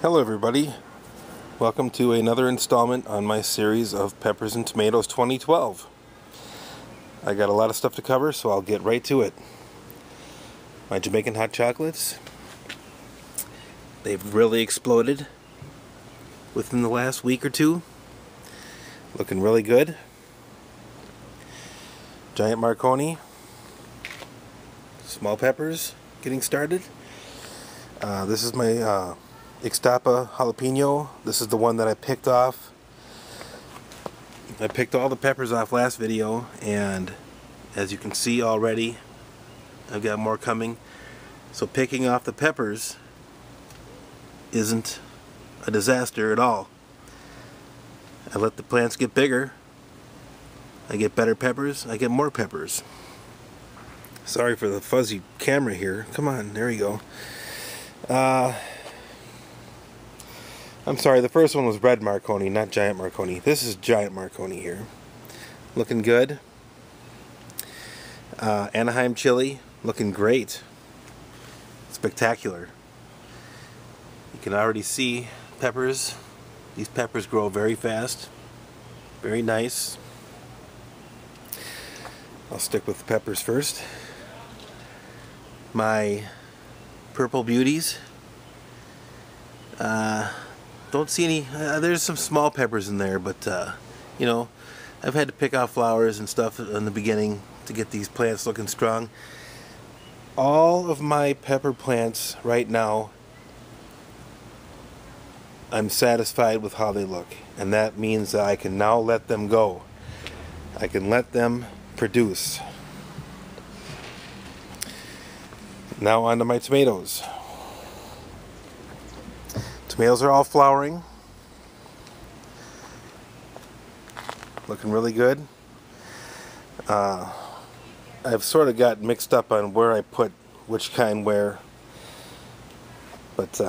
Hello everybody, welcome to another installment on my series of Peppers and Tomatoes 2012. I got a lot of stuff to cover, so I'll get right to it. My Jamaican hot chocolates, they've really exploded within the last week or two. Looking really good. Giant Marconi, small peppers getting started. This is my Ixtapa jalapeno. This is the one that I picked off. I picked all the peppers off last video, and as you can see already, I've got more coming. So picking off the peppers isn't a disaster at all. I let the plants get bigger. I get better peppers. I get more peppers. Sorry for the fuzzy camera here. Come on, there we go. I'm sorry, the first one was red Marconi, not giant Marconi. This is giant Marconi here. Looking good. Anaheim chili, looking great. Spectacular. You can already see peppers. These peppers grow very fast. Very nice. I'll stick with the peppers first. My purple beauties. Don't see any, there's some small peppers in there, but you know, I've had to pick out flowers and stuff in the beginning to get these plants looking strong. All of my pepper plants right now, I'm satisfied with how they look, and that means that I can now let them go. I can let them produce. Now on to my tomatoes. Tomatoes are all flowering. Looking really good. I've sort of got mixed up on where I put which kind where. But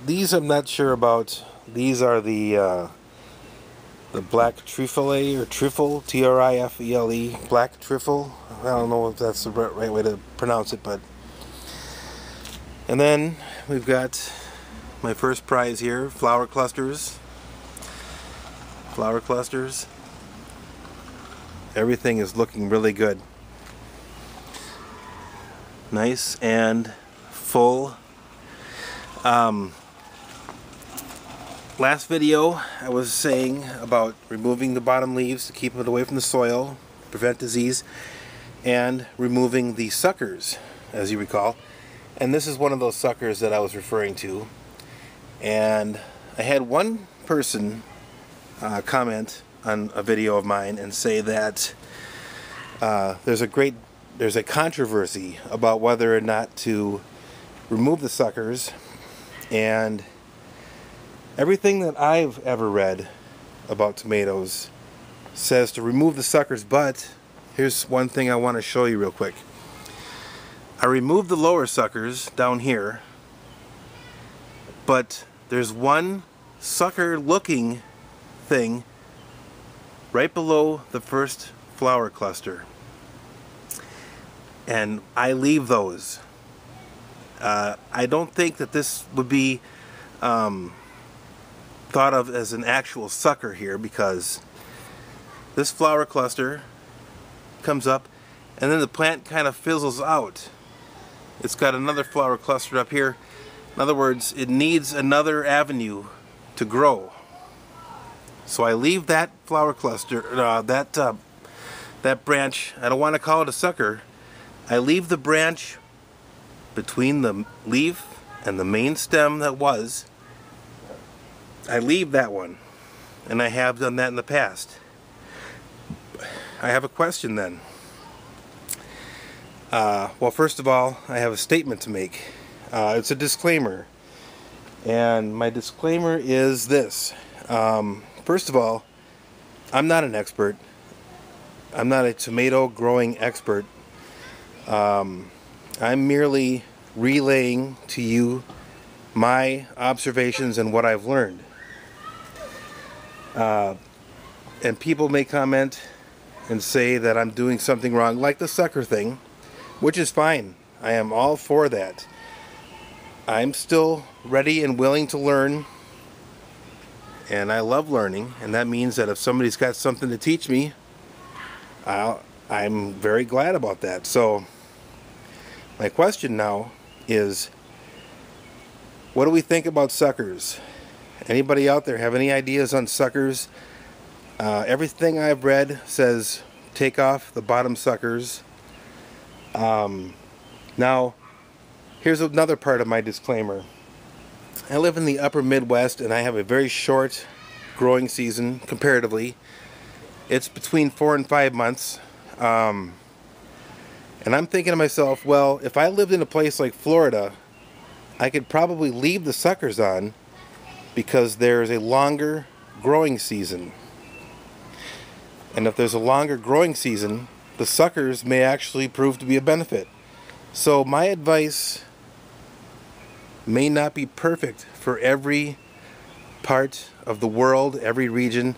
these I'm not sure about. These are the black trifle or trifle, T-R-I-F-E-L-E, black trifle. I don't know if that's the right way to pronounce it, but. And then we've got my first prize here, flower clusters. Flower clusters. Everything is looking really good. Nice and full. Last video I was saying about removing the bottom leaves to keep it away from the soil, prevent disease, and removing the suckers, as you recall. And this is one of those suckers that I was referring to. And I had one person comment on a video of mine and say that there's a controversy about whether or not to remove the suckers. And everything that I've ever read about tomatoes says to remove the suckers, but here's one thing I want to show you real quick. I removed the lower suckers down here, but there's one sucker looking thing right below the first flower cluster, and I leave those. I don't think that this would be thought of as an actual sucker here, because this flower cluster comes up and then the plant kind of fizzles out. It's got another flower cluster up here. In other words, it needs another avenue to grow. So I leave that flower cluster, that branch, I don't want to call it a sucker, I leave the branch between the leaf and the main stem that was. I leave that one, and I have done that in the past. I have a question then. Well, first of all, I have a statement to make. It's a disclaimer, and my disclaimer is this. First of all, I'm not an expert. I'm not a tomato growing expert. I'm merely relaying to you my observations and what I've learned. And people may comment and say that I'm doing something wrong, like the sucker thing, which is fine. I am all for that. I'm still ready and willing to learn, and I love learning, and that means that if somebody's got something to teach me, I'm very glad about that. So my question now is, what do we think about suckers? Anybody out there have any ideas on suckers? Everything I've read says take off the bottom suckers. Now, here's another part of my disclaimer. I live in the upper Midwest and I have a very short growing season comparatively. It's between 4 and 5 months. And I'm thinking to myself, well, if I lived in a place like Florida, I could probably leave the suckers on because there's a longer growing season. And if there's a longer growing season, the suckers may actually prove to be a benefit. So my advice may not be perfect for every part of the world, every region.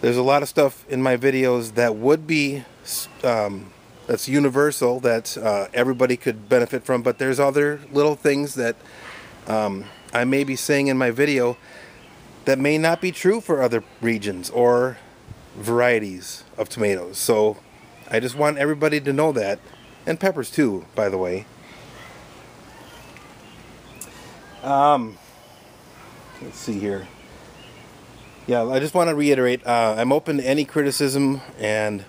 There's a lot of stuff in my videos that would be that's universal, that everybody could benefit from, but there's other little things that I may be saying in my video that may not be true for other regions or varieties of tomatoes. So I just want everybody to know that, and peppers too, by the way. Let's see here. Yeah, I just want to reiterate, I'm open to any criticism, and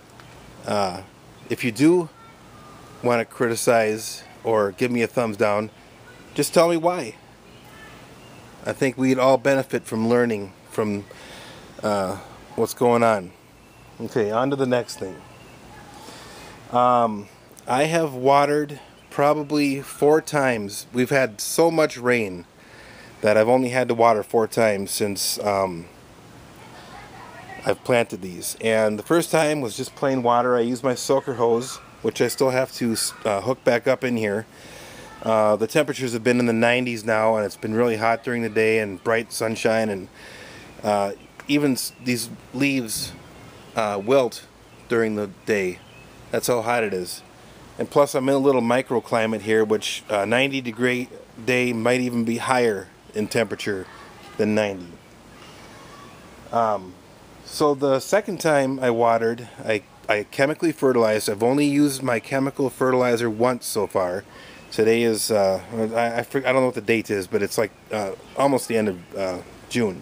if you do want to criticize or give me a thumbs down, just tell me why. I think we'd all benefit from learning from what's going on. Okay, on to the next thing. I have watered probably 4 times. We've had so much rain that I've only had to water 4 times since I've planted these. And the first time was just plain water. I used my soaker hose, which I still have to hook back up in here. The temperatures have been in the 90s now, and it's been really hot during the day and bright sunshine, and even these leaves wilt during the day. That's how hot it is. And plus I'm in a little microclimate here, which 90-degree day might even be higher in temperature than 90. So the second time I watered, I chemically fertilized. I've only used my chemical fertilizer once so far. Today is, I don't know what the date is, but it's like almost the end of June.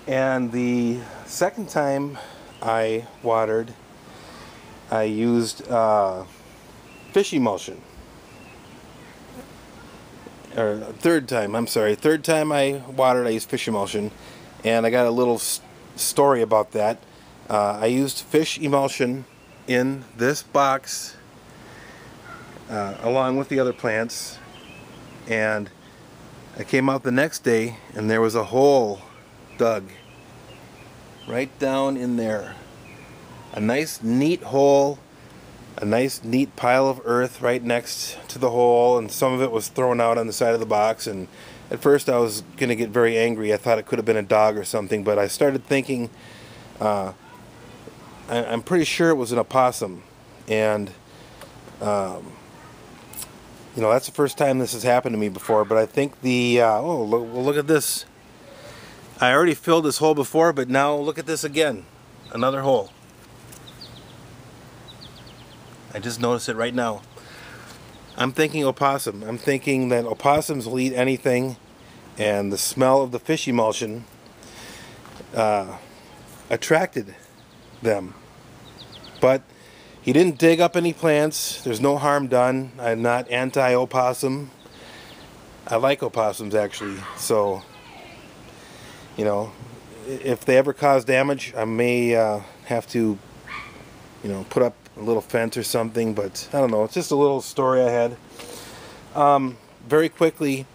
And the second time I watered, I used fish emulsion. Or third time I watered, I used fish emulsion. And I got a little story about that. I used fish emulsion in this box along with the other plants, and I came out the next day and there was a hole dug right down in there. A nice neat hole, a nice neat pile of earth right next to the hole, and some of it was thrown out on the side of the box. And at first I was going to get very angry. I thought it could have been a dog or something, but I started thinking, I'm pretty sure it was an opossum. And you know, that's the first time this has happened to me before, but I think the oh, look at this. I already filled this hole before, but now look at this again. Another hole. I just noticed it right now. I'm thinking opossum. I'm thinking that opossums will eat anything, and the smell of the fish emulsion attracted them. But he didn't dig up any plants. There's no harm done. I'm not anti-opossum. I like opossums actually. So, you know, if they ever cause damage, I may have to, you know, put up a little fence or something. But I don't know. It's just a little story I had. Very quickly,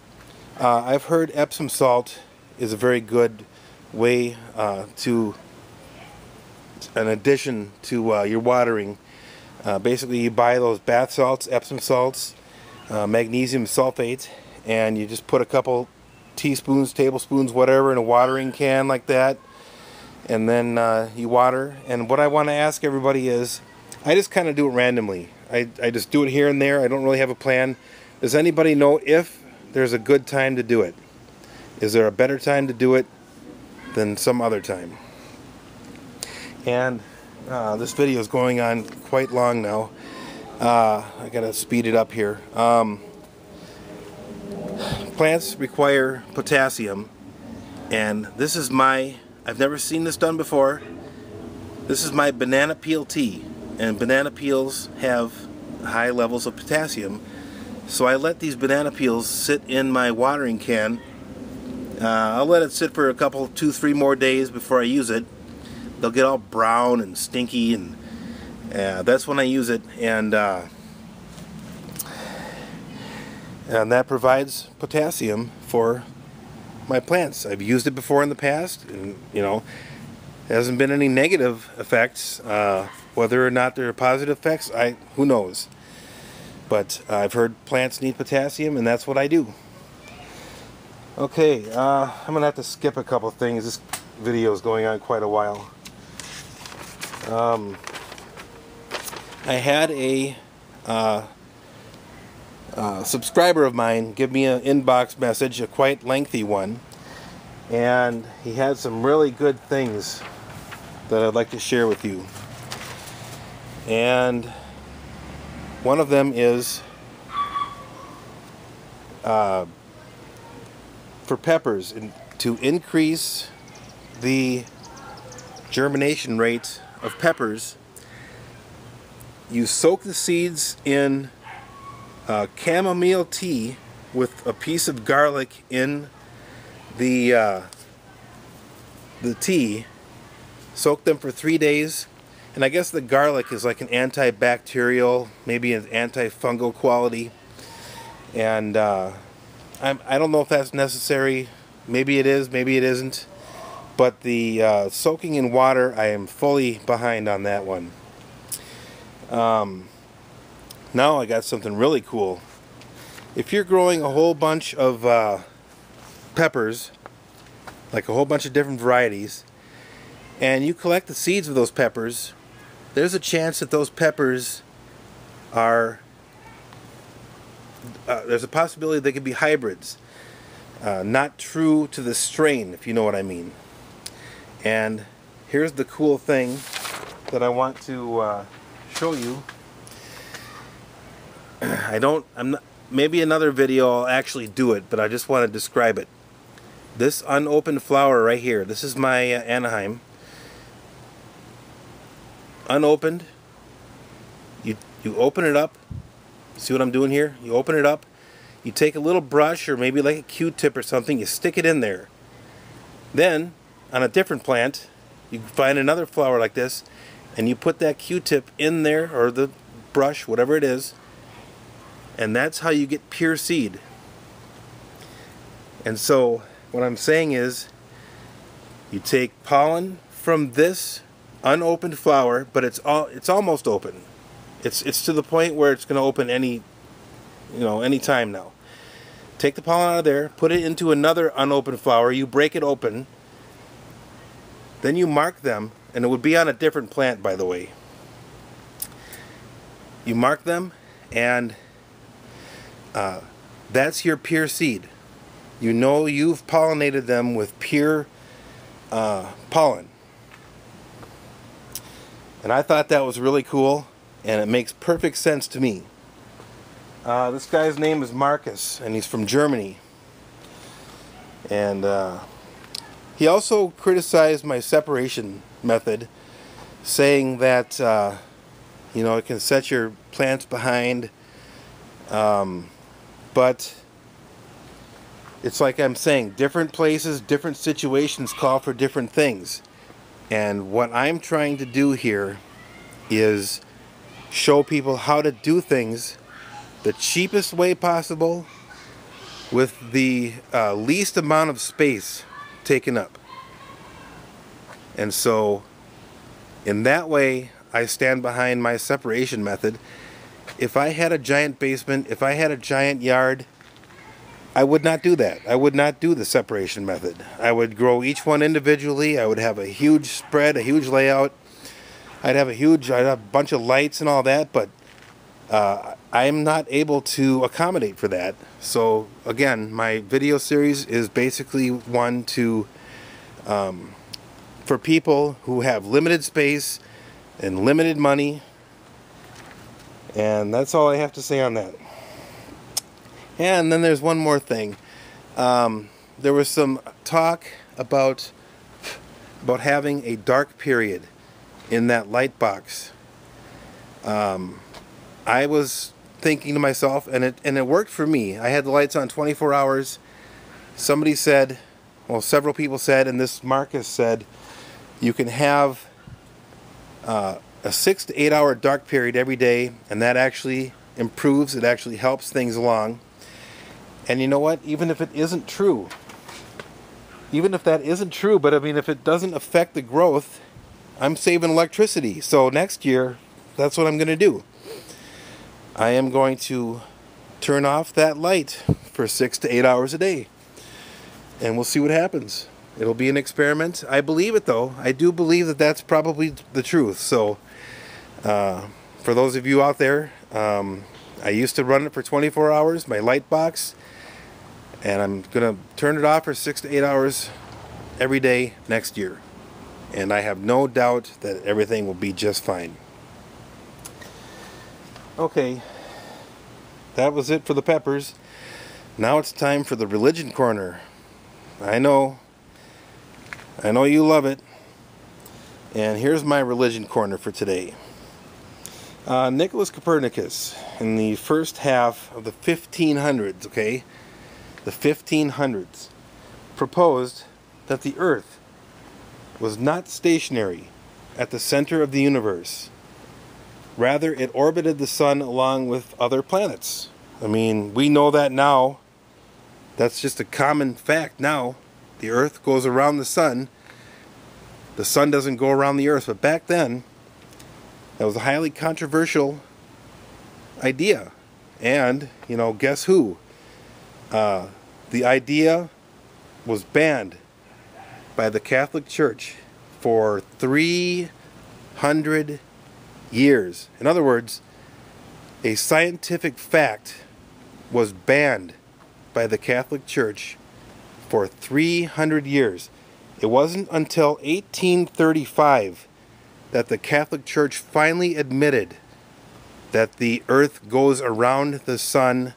I've heard Epsom salt is a very good way to an addition to your watering. Basically, you buy those bath salts, Epsom salts, magnesium sulfate, and you just put a couple teaspoons, tablespoons, whatever, in a watering can like that, and then you water. And what I want to ask everybody is, I just kind of do it randomly. I just do it here and there. I don't really have a plan. Does anybody know if there's a good time to do it? Is there a better time to do it than some other time? And this video is going on quite long now. I gotta speed it up here. Plants require potassium, and this is I've never seen this done before. This is my banana peel tea, and banana peels have high levels of potassium. So I let these banana peels sit in my watering can. I'll let it sit for a couple, 2-3 more days before I use it. They'll get all brown and stinky, and that's when I use it. And that provides potassium for my plants. I've used it before in the past, and there hasn't been any negative effects. Whether or not there are positive effects, who knows. But I've heard plants need potassium, and that's what I do. Okay, I'm gonna have to skip a couple things. This video is going on quite a while. I had a subscriber of mine give me an inbox message, a quite lengthy one, and he had some really good things that I'd like to share with you. And one of them is for peppers, to increase the germination rate of peppers. You soak the seeds in chamomile tea with a piece of garlic in the tea. Soak them for 3 days. And I guess the garlic is like an antibacterial, maybe an antifungal quality. And I don't know if that's necessary. Maybe it is, maybe it isn't. But the soaking in water, I am fully behind on that one. Now I got something really cool. If you're growing a whole bunch of peppers, like a whole bunch of different varieties, and you collect the seeds of those peppers, there's a chance that those peppers are, there's a possibility they could be hybrids. Not true to the strain, if you know what I mean. And here's the cool thing that I want to show you. Maybe another video I'll actually do it, but I just want to describe it. This unopened flower right here, this is my Anaheim. Unopened. You open it up. See what I'm doing here? You open it up. You take a little brush, or maybe like a Q-tip or something, you stick it in there. Then, on a different plant, you find another flower like this, and you put that Q-tip in there, or the brush, whatever it is, and that's how you get pure seed. And so what I'm saying is, you take pollen from this unopened flower, but it's almost open. It's to the point where it's going to open any time now. Take the pollen out of there, put it into another unopened flower, you break it open, then you mark them, and it would be on a different plant, by the way. You mark them, and that's your pure seed. You know you've pollinated them with pure pollen. And I thought that was really cool, and it makes perfect sense to me. This guy's name is Marcus, and he's from Germany. And he also criticized my separation method, saying that it can set your plants behind, but it's like I'm saying, different places, different situations call for different things. And what I'm trying to do here is show people how to do things the cheapest way possible with the least amount of space taken up. And so in that way I stand behind my separation method. If I had a giant basement, if I had a giant yard, I would not do that. I would not do the separation method. I would grow each one individually. I would have a huge spread, a huge layout. I'd have a bunch of lights and all that, but I'm not able to accommodate for that. So again, my video series is basically one to for people who have limited space and limited money, and that's all I have to say on that. And then there's one more thing. There was some talk about having a dark period in that light box. I was thinking to myself, and it worked for me. I had the lights on 24 hours. Somebody said, well, several people said, and this Marcus said, you can have a 6 to 8 hour dark period every day, and that actually improves, it actually helps things along. And you know what? Even if it isn't true, even if that isn't true, but I mean, if it doesn't affect the growth, I'm saving electricity. So next year, that's what I'm going to do. I am going to turn off that light for 6 to 8 hours a day, and we'll see what happens. It'll be an experiment. I believe it, though. I do believe that that's probably the truth. So for those of you out there, I used to run it for 24 hours, my light box, and I'm going to turn it off for 6 to 8 hours every day next year. And I have no doubt that everything will be just fine. Okay, that was it for the peppers. Now it's time for the religion corner. I know you love it. And here's my religion corner for today. Nicholas Copernicus, in the first half of the 1500s, okay? The 1500s, proposed that the Earth was not stationary at the center of the universe. Rather, it orbited the sun along with other planets. I mean, we know that now. That's just a common fact now. The Earth goes around the sun. The sun doesn't go around the Earth. But back then, that was a highly controversial idea. And, you know, guess who? The idea was banned by the Catholic Church for 300 years. In other words, a scientific fact was banned by the Catholic Church for 300 years. It wasn't until 1835 that the Catholic Church finally admitted that the Earth goes around the sun,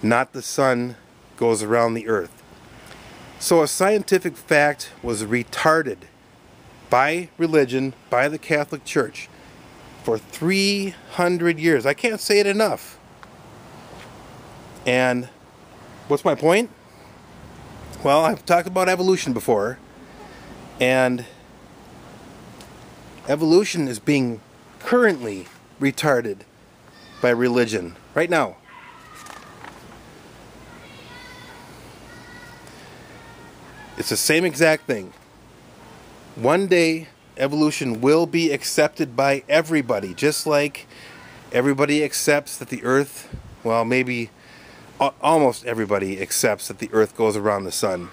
not the sun goes around the Earth. So a scientific fact was retarded by religion, by the Catholic Church, for 300 years. I can't say it enough. And what's my point? Well, I've talked about evolution before, and evolution is being currently retarded by religion right now. It's the same exact thing. One day, evolution will be accepted by everybody, just like everybody accepts that the Earth, well, maybe almost everybody accepts that the Earth goes around the sun.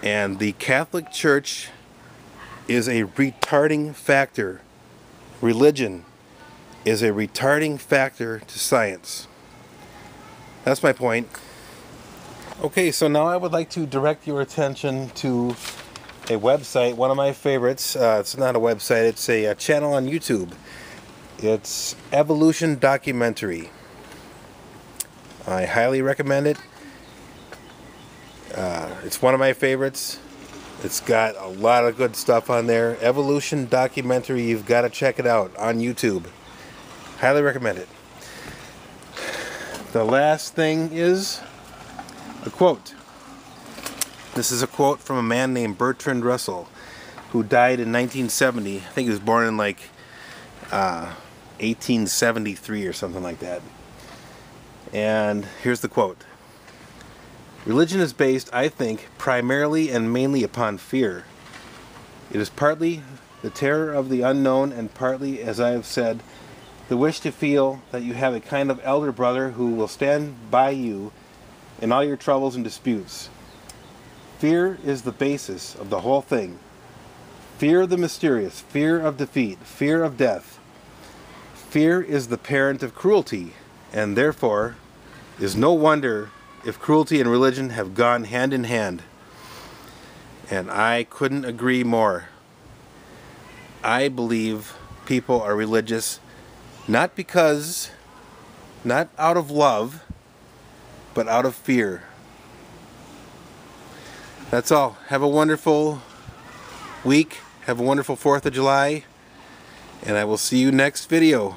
And the Catholic Church is a retarding factor. Religion is a retarding factor to science. That's my point. Okay, so now I would like to direct your attention to a website, one of my favorites. It's not a website, it's a channel on YouTube. It's Evolution Documentary. I highly recommend it. It's one of my favorites. It's got a lot of good stuff on there. Evolution Documentary, you've got to check it out on YouTube. Highly recommend it. The last thing is a quote. This is a quote from a man named Bertrand Russell, who died in 1970. I think he was born in like 1873 or something like that. And here's the quote. Religion is based, I think, primarily and mainly upon fear. It is partly the terror of the unknown, and partly, as I have said, the wish to feel that you have a kind of elder brother who will stand by you in all your troubles and disputes. Fear is the basis of the whole thing. Fear of the mysterious, fear of defeat, fear of death, Fear is the parent of cruelty, and therefore is no wonder if cruelty and religion have gone hand in hand. And I couldn't agree more. I believe people are religious not out of love, but out of fear. That's all. Have a wonderful week. Have a wonderful 4th of July. And I will see you next video.